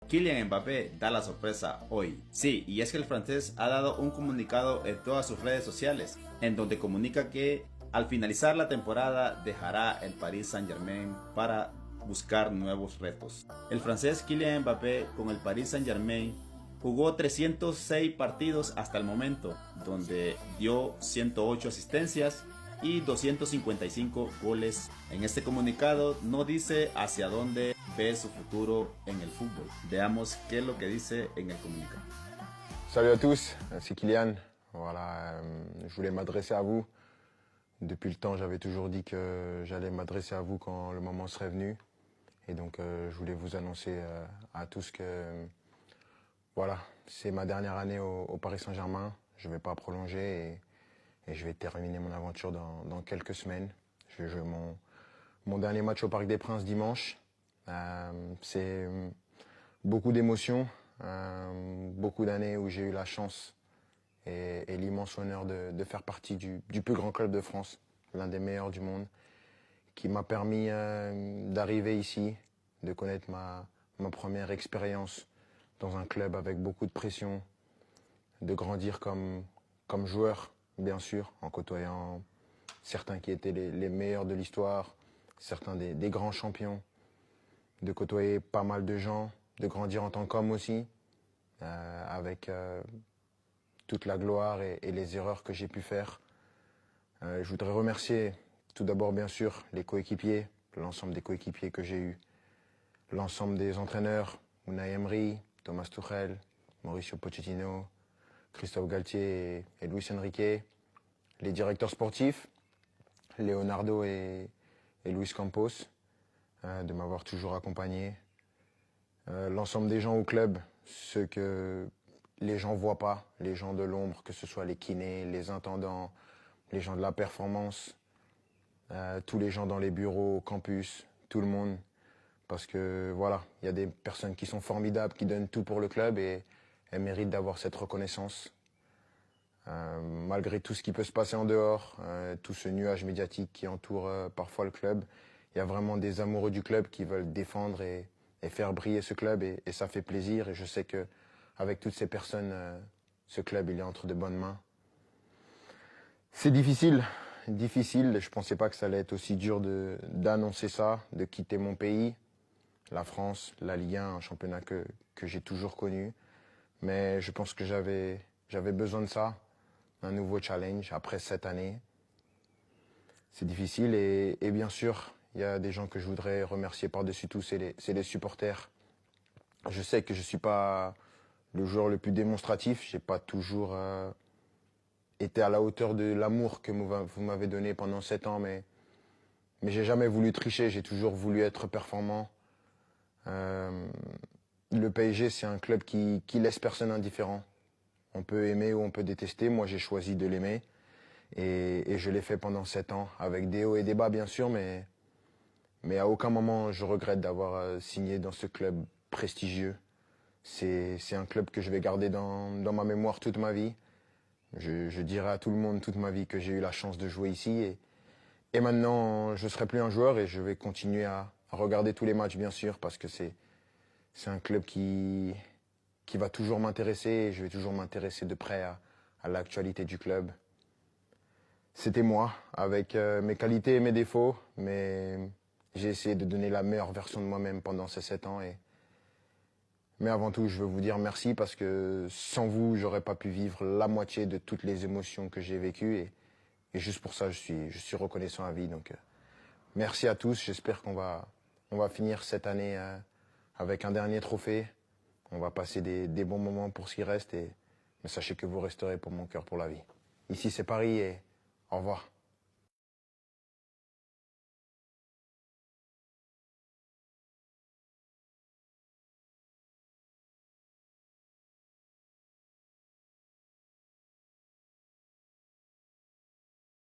Kylian Mbappé da la sorpresa hoy. Sí, y es que el francés ha dado un comunicado en todas sus redes sociales, en donde comunica que al finalizar la temporada dejará el Paris Saint-Germain para buscar nuevos retos. El francés Kylian Mbappé con el Paris Saint-Germain jugó 306 partidos hasta el momento, donde dio 108 asistencias y 255 goles. En este comunicado no dice hacia dónde ve su futuro en el fútbol. Veamos qué es lo que dice en el comunicado. Salut à tous, c'est Kylian. Voilà, je voulais m'adresser à vous. Depuis le temps, j'avais toujours dit que j'allais m'adresser à vous quand le moment serait venu. Et donc, je voulais vous annoncer à tous que voilà, c'est ma dernière année au Paris Saint-Germain. Je ne vais pas prolonger et je vais terminer mon aventure dans quelques semaines. Je vais jouer mon dernier match au Parc des Princes dimanche. C'est beaucoup d'émotions, beaucoup d'années où j'ai eu la chance et l'immense honneur de faire partie du plus grand club de France, l'un des meilleurs du monde, qui m'a permis d'arriver ici, de connaître ma première expérience dans un club avec beaucoup de pression, de grandir comme joueur, bien sûr, en côtoyant certains qui étaient les meilleurs de l'histoire, certains des grands champions, de côtoyer pas mal de gens, de grandir en tant qu'homme aussi, avec toute la gloire et les erreurs que j'ai pu faire. Je voudrais remercier tout d'abord bien sûr les coéquipiers, l'ensemble des coéquipiers que j'ai eus, l'ensemble des entraîneurs, Unai Emery, Thomas Tuchel, Mauricio Pochettino, Christophe Galtier et Luis Enrique, les directeurs sportifs, Leonardo et Luis Campos, de m'avoir toujours accompagné, l'ensemble des gens au club, ceux que les gens voient pas, les gens de l'ombre, que ce soit les kinés, les intendants, les gens de la performance, tous les gens dans les bureaux, au campus, tout le monde. Parce que voilà, il y a des personnes qui sont formidables, qui donnent tout pour le club et elles méritent d'avoir cette reconnaissance. Malgré tout ce qui peut se passer en dehors, tout ce nuage médiatique qui entoure parfois le club, il y a vraiment des amoureux du club qui veulent défendre et faire briller ce club et ça fait plaisir. Et je sais que avec toutes ces personnes, ce club il est entre de bonnes mains. C'est difficile. Je pensais pas que ça allait être aussi dur d'annoncer ça, de quitter mon pays, la France, la Ligue 1, un championnat que j'ai toujours connu. Mais je pense que j'avais besoin de ça, un nouveau challenge après 7 années. C'est difficile et bien sûr, il y a des gens que je voudrais remercier par-dessus tout, c'est les supporters. Je sais que je suis pas le joueur le plus démonstratif, j'ai pas toujours été à la hauteur de l'amour que vous m'avez donné pendant 7 ans, mais j'ai jamais voulu tricher, j'ai toujours voulu être performant. Le PSG, c'est un club qui laisse personne indifférent. On peut aimer ou on peut détester, moi j'ai choisi de l'aimer et je l'ai fait pendant 7 ans, avec des hauts et des bas bien sûr, mais à aucun moment je regrette d'avoir signé dans ce club prestigieux. C'est un club que je vais garder dans ma mémoire toute ma vie. Je dirai à tout le monde toute ma vie que j'ai eu la chance de jouer ici et maintenant je serai plus un joueur et je vais continuer à regarder tous les matchs bien sûr parce que c'est un club qui va toujours m'intéresser et je vais toujours m'intéresser de près à l'actualité du club. C'était moi avec mes qualités et mes défauts, mais j'ai essayé de donner la meilleure version de moi-même pendant ces 7 ans mais avant tout, je veux vous dire merci parce que sans vous, j'aurais pas pu vivre la moitié de toutes les émotions que j'ai vécues et juste pour ça, je suis reconnaissant à vie. Donc, merci à tous. J'espère qu'on va finir cette année avec un dernier trophée. On va passer des bons moments pour ce qui reste mais sachez que vous resterez pour mon cœur pour la vie. Ici, c'est Paris et au revoir.